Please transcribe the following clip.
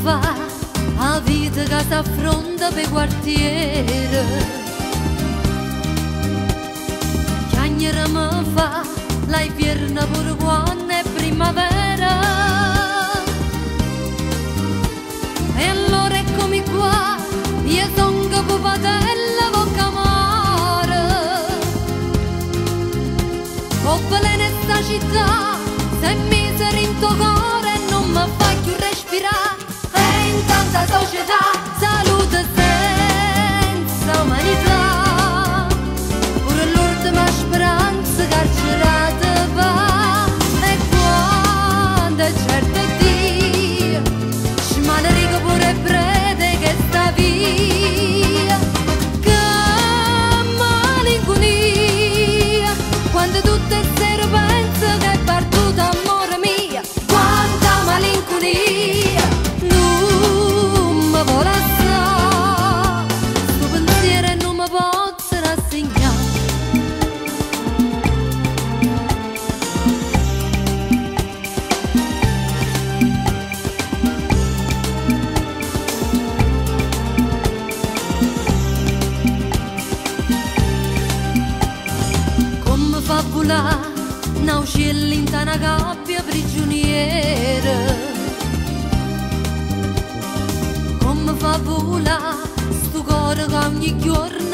fa la vita che si affronta per quartiere. Chiagnere mi fa la invierno pure quando è primavera. E allora eccomi qua, io sono capopatella bocca amare. Ho veleno sta città, se mi sei in tuo cuore non mi fai più respirare. E in tanta società, salute senza umanità, pure l'ultima speranza carcerata va. E quando è certo Dio, smalerico pure prete che sta via. Che malinconia, quando tutte sere penso che è partito amore mio. Quanta malinconia, non mi vuole assare, sto pensiero non mi posso rassegnare. Come fa volare una uccelli in una gabbia prigioniera? Come fa volare sto cuore che ogni giorno